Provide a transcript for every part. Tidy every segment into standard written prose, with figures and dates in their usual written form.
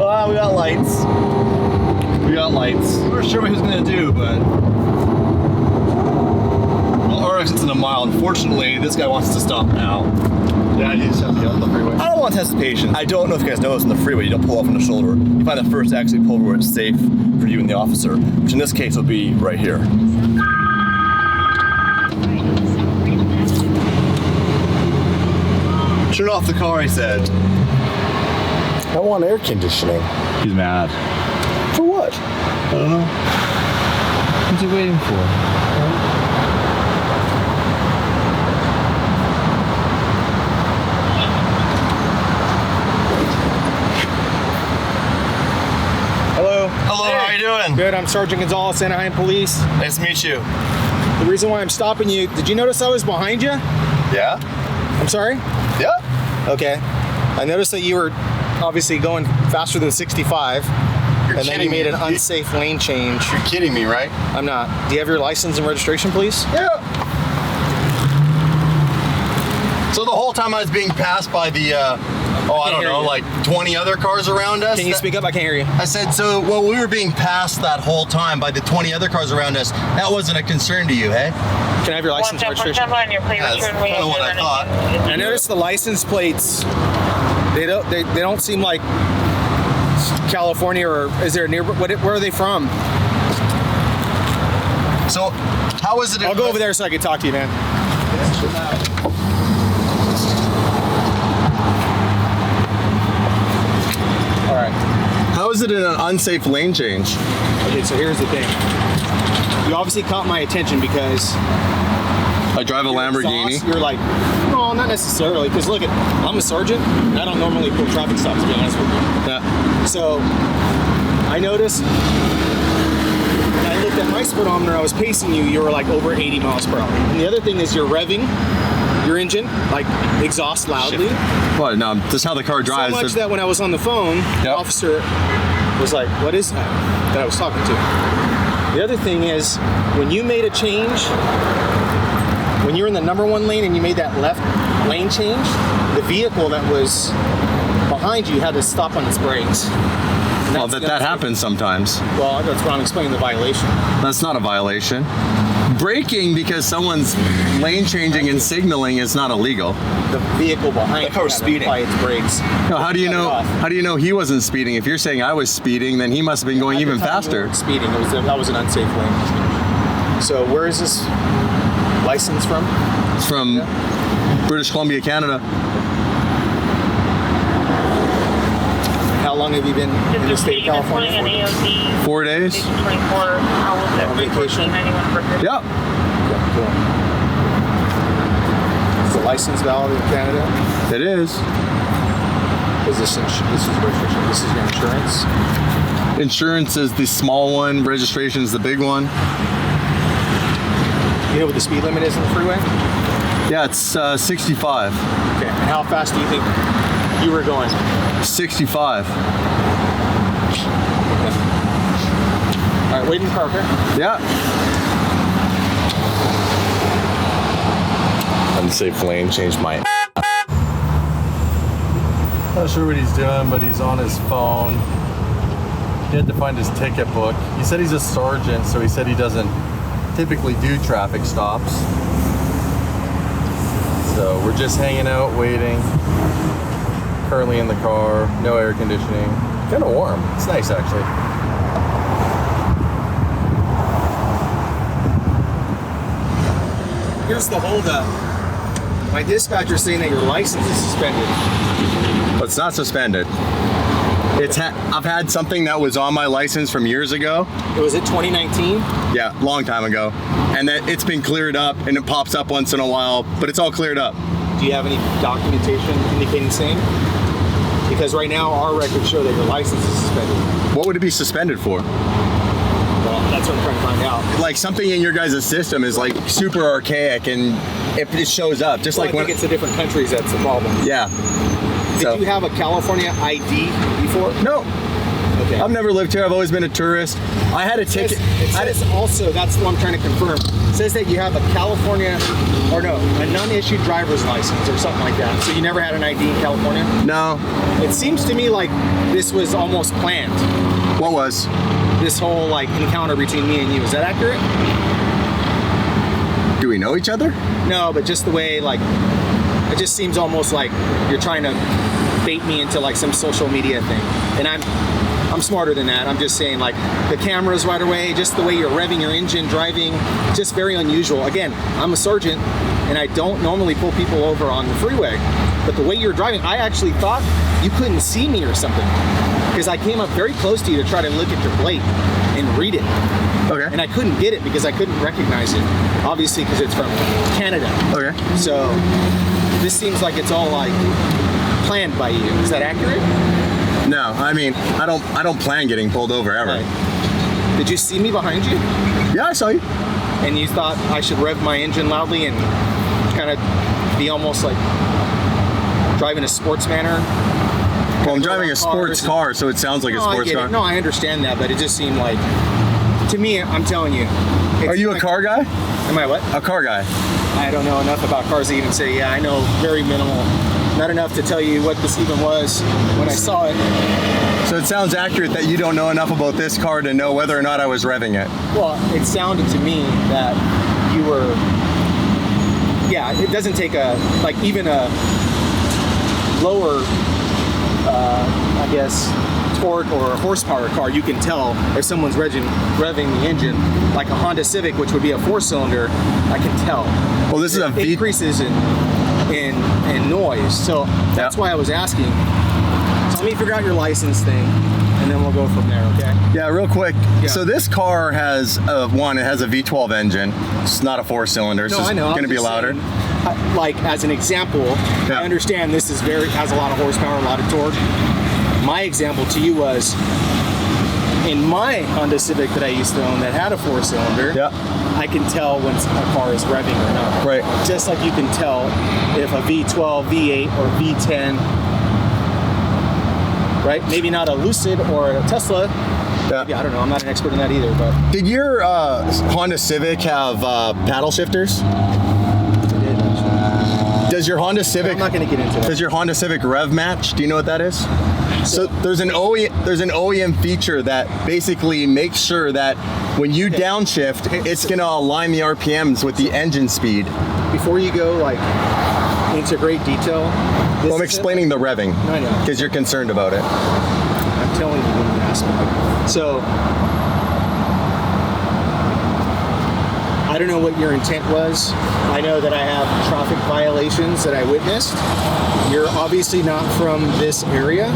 Well, we got lights. We got lights. We weren't sure what he was gonna do, but well, our exit's in a mile. Unfortunately, this guy wants to stop now. Yeah, you just have to get on the freeway. I don't want to test the patience. I don't know if you guys know this on the freeway. You don't pull off on the shoulder. You find the first exit, pull over where it's safe for you and the officer, which in this case will be right here. Turn off the car, I said. I want air conditioning. He's mad. For what? I don't know. What's he waiting for? Hello. Hello, hey. How you doing? Good, I'm Sergeant Gonzalez, Anaheim Police. Nice to meet you. The reason why I'm stopping you, did you notice I was behind you? Yeah? I'm sorry? Yeah. Okay. I noticed that you were obviously going faster than 65. You're and then you made me. an unsafe lane change. You're kidding me, right? I'm not. Do you have your license and registration, please? Yeah. So the whole time I was being passed by the, I don't know, like 20 other cars around us. Can you speak up? I can't hear you. I said, so, well, we were being passed that whole time by the 20 other cars around us. That wasn't a concern to you, hey? Can I have your license and registration? That's kind of what I thought. I noticed the license plates, they don't seem like California, or is there a nearby, where are they from? So, how is it? I'll go over there so I can talk to you, man. All right. How is it in an unsafe lane change? Okay, so here's the thing. You obviously caught my attention because I drive a Lamborghini. You're like, no, not necessarily, because look, I'm a sergeant, and I don't normally pull traffic stops, to be honest with you. Yeah. So, I noticed, when I looked at my speedometer, I was pacing you, you were like over 80 miles per hour. And the other thing is you're revving your engine, like exhaust loudly. What? No, this is how the car drives. So much that when I was on the phone, the officer was like, what is that I was talking to? The other thing is, when you made a change, when you're in the #1 lane and you made that left lane change, the vehicle that was behind you had to stop on its brakes. Well, that happens sometimes. Well, that's what I'm explaining, the violation. That's not a violation. Braking because someone's lane changing and signaling is not illegal. The vehicle behind you had to apply its brakes. No, how do you know? How do you know he wasn't speeding? If you're saying I was speeding, then he must have been going even faster. Speeding. That was an unsafe lane change. So where is this license from? It's from British Columbia, Canada. How long have you been in the state of California? 4 days. 24 hours at vacation. Yeah. Cool. Is the license valid in Canada? It is. Is this registration? This is your insurance? Insurance is the small one. Registration is the big one. You know what the speed limit is on the freeway? Yeah, it's 65. Okay. And how fast do you think you were going? 65. All right, wait in the car, okay? Yeah. Unsafe lane change my. Not sure what he's doing, but he's on his phone. He had to find his ticket book. He said he's a sergeant, so he said he doesn't typically do traffic stops. So we're just hanging out, waiting. Currently in the car, no air conditioning. Kind of warm. It's nice, actually. Here's the holdup. My dispatcher's saying that your license is suspended. But it's not suspended. I've had something that was on my license from years ago. Was it 2019? Yeah, long time ago. And that it's been cleared up, and it pops up once in a while, but it's all cleared up. Do you have any documentation indicating the same? Because right now our records show that your license is suspended. What would it be suspended for? Well, that's what I'm trying to find out. Like something in your guys' system is like super archaic and it shows up. Just well, like I think it's the different countries that's the problem. Yeah. Did you have a California ID before? No. Okay. I've never lived here. I've always been a tourist. I had a ticket. It says also, that's what I'm trying to confirm. It says that you have a California, or no, a non-issued driver's license or something like that. So you never had an ID in California? No. It seems to me like this was almost planned. What was? This whole like encounter between me and you. Is that accurate? Do we know each other? No, but just the way like it just seems almost like you're trying to bait me into like some social media thing. And I'm smarter than that. I'm just saying like the camera's right away, just the way you're revving your engine, driving, just very unusual. Again, I'm a sergeant and I don't normally pull people over on the freeway. But the way you're driving, I actually thought you couldn't see me or something. Because I came up very close to you to try to look at your plate and read it. Okay. And I couldn't get it because I couldn't recognize it. Obviously because it's from Canada. Okay. So this seems like it's all like planned by you. Is that accurate? No, I mean, I don't plan getting pulled over ever. Right. Did you see me behind you? Yeah, I saw you. And you thought I should rev my engine loudly and kind of be almost like driving a sports manner? Well, I'm driving a sports car, so it sounds like a sports car. No, I understand that, but it just seemed like, to me, I'm telling you. Are you a car guy? Am I what? A car guy. I don't know enough about cars to even say, yeah, I know very minimal. Not enough to tell you what this even was when I saw it. So it sounds accurate that you don't know enough about this car to know whether or not I was revving it. Well, it sounded to me that you were, yeah, it doesn't take like even a lower, I guess, torque or a horsepower car, you can tell if someone's revving the engine. Like a Honda Civic, which would be a 4-cylinder, I can tell. Well, this is a V. Increases in noise, so that's why I was asking. So let me figure out your license thing, and then we'll go from there. Okay? Yeah, real quick. Yeah. So this car has it has a V12 engine. It's not a 4-cylinder. So No, I know. It's going to be I'm just louder. saying, like as an example, Yeah. I understand this is has a lot of horsepower, a lot of torque. My example to you was in my Honda Civic that I used to own that had a 4-cylinder. Yeah. I can tell when a car is revving or not. Right. Just like you can tell if a V12, V8, or V10, right? Maybe not a Lucid or a Tesla. Yeah, I don't know. I'm not an expert in that either, but Did your Honda Civic have paddle shifters? it did actually. Does your Honda Civic? I'm not going to get into that. Does your Honda Civic rev match? Do you know what that is? So there's an OEM feature that basically makes sure that when you downshift, it's going to align the RPMs with the engine speed. Before you go like into great detail, Well, I'm explaining the revving I know. because you're concerned about it. I'm telling you when you ask me. So I don't know what your intent was. I know that I have traffic violations that I witnessed. You're obviously not from this area,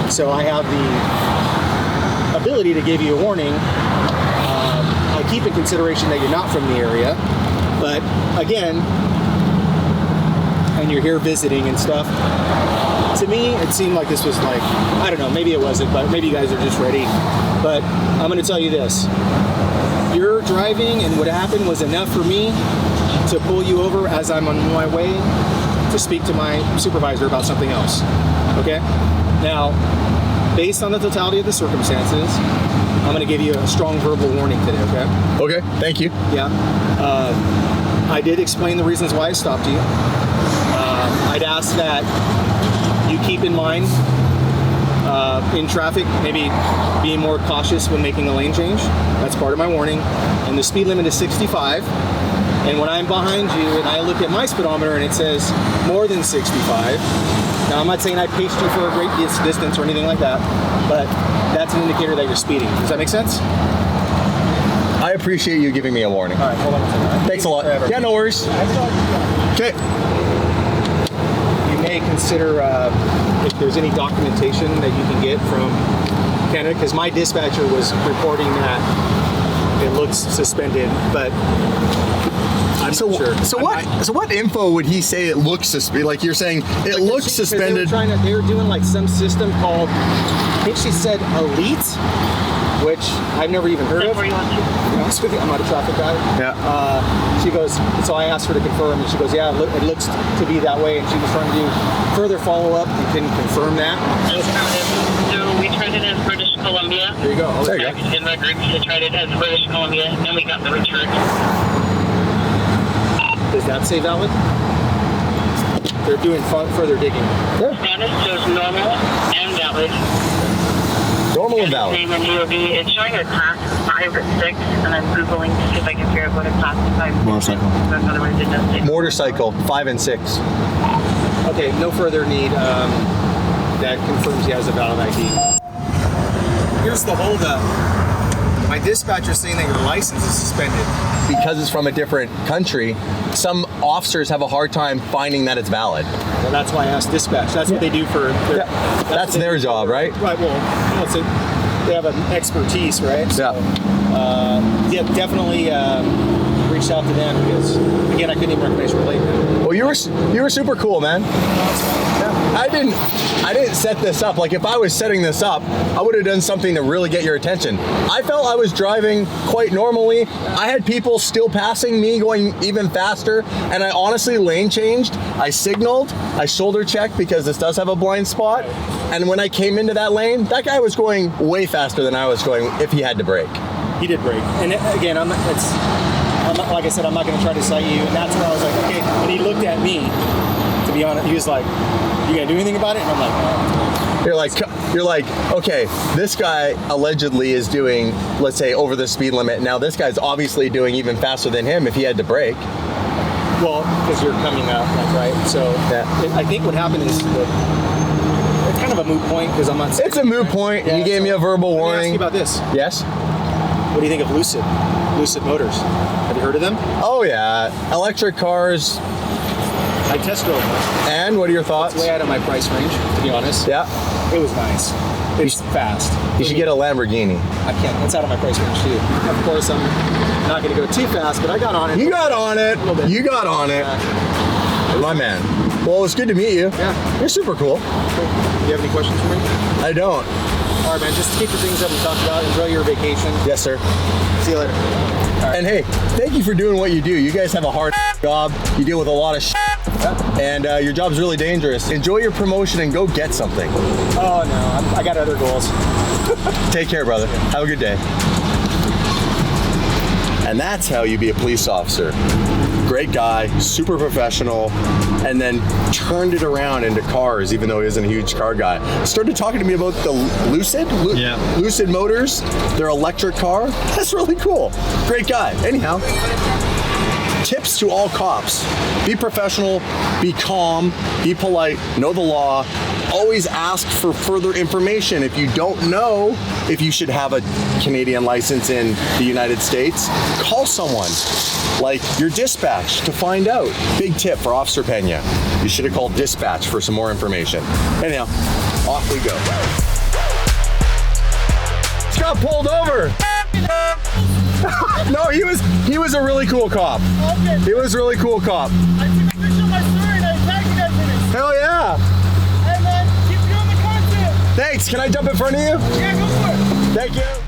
so I have the ability to give you a warning. I keep in consideration that you're not from the area, but again, and you're here visiting and stuff. To me, it seemed like this was like, I don't know, maybe it wasn't, but maybe you guys are just ready. But I'm gonna tell you this. Your driving and what happened was enough for me to pull you over as I'm on my way to speak to my supervisor about something else, okay? Now, based on the totality of the circumstances, I'm gonna give you a strong verbal warning today, okay? Okay, thank you. Yeah. I did explain the reasons why I stopped you. I'd ask that you keep in mind in traffic, maybe being more cautious when making a lane change. That's part of my warning. And the speed limit is 65. And when I'm behind you and I look at my speedometer and it says more than 65, now I'm not saying I paced you for a great distance or anything like that, but that's an indicator that you're speeding. Does that make sense? I appreciate you giving me a warning. All right, hold on a second. Thanks a lot. Yeah, no worries. Okay. You may consider if there's any documentation that you can get from Canada, because my dispatcher was reporting that it looks suspended, but I'm not sure. So what info would he say it looks suspended? Like you're saying it looks suspended. They were doing like some system called, I think she said Elite, which I've never even heard of. To be honest with you, I'm not a traffic guy. Yeah. She goes, so I asked her to confirm, and she goes, yeah, it looks to be that way, and she was trying to do further follow-up and couldn't confirm that. So we tried it as British Columbia. There you go. There you go. In my group, we tried it as British Columbia, and we got the return. Does that say valid? They're doing further digging. Status shows normal and valid. Normal and valid. Name and DOB. It's showing a class 5 or 6, and I'm Googling to see if I can figure out what a class 5 Motorcycle. Because otherwise it does take. Motorcycle, 5 and 6. Okay, no further need. That confirms he has a valid ID. Here's the holdup. My dispatcher's saying that your license is suspended. Because it's from a different country, some officers have a hard time finding that it's valid. Well, that's why I asked dispatch. That's what they do for. That's their job, right? Right. Well, they have an expertise, right? So, yeah, definitely reached out to them because, again, I couldn't even recognize your plate. Well, you were super cool, man. I didn't set this up. Like, if I was setting this up, I would have done something to really get your attention. I felt I was driving quite normally. I had people still passing me going even faster, and I honestly lane changed. I signaled, I shoulder checked because this does have a blind spot, and when I came into that lane, that guy was going way faster than I was going if he had to brake. He did brake. And again, I'm not, like I said, I'm not going to try to cite you, and that's where I was like, okay, when he looked at me, to be honest, he was like, you gonna do anything about it? And I'm like, no. You're like, okay, this guy allegedly is doing, let's say, over the speed limit. Now this guy's obviously doing even faster than him if he had to brake. Well, because you're coming out, like, right? So I think what happened is that it's kind of a moot point because I'm not. It's a moot point. Yeah, you gave me a verbal warning. Let me ask you about this. Yes. What do you think of Lucid Motors? Have you heard of them? Oh yeah, electric cars. I test drove one. And what are your thoughts? It's way out of my price range, to be honest. Yeah. It was nice. It's fast. You should get a Lamborghini. I can't. It's out of my price range too. Of course, I'm not going to go too fast, but I got on it. You got on it. A little bit. You got on it. My man. Well, it's good to meet you. Yeah. You're super cool. Do you have any questions for me? I don't. All right, man. Just keep the things that we talked about. Enjoy your vacation. Yes, sir. See you later. Right. And hey, thank you for doing what you do. You guys have a hard job. You deal with a lot of shit. And your job's really dangerous. Enjoy your promotion and go get something. Oh, no. I got other goals. Take care, brother. Have a good day. And that's how you be a police officer. Great guy, super professional, and then turned it around into cars, even though he isn't a huge car guy. Started talking to me about the Lucid Motors, their electric car. That's really cool. Great guy. Anyhow, tips to all cops. Be professional, be calm, be polite, know the law. Always ask for further information. If you don't know if you should have a Canadian license in the United States, call someone like your dispatch to find out. Big tip for Officer Pena. You should have called dispatch for some more information. Anyhow, off we go. Just got pulled over. No, he was a really cool cop. Okay. He was a really cool cop. I took a picture of my story and I tagged you guys in it. Hell yeah. Hey man, keep doing the content. Thanks. Can I jump in front of you? Yeah, go for it. Thank you.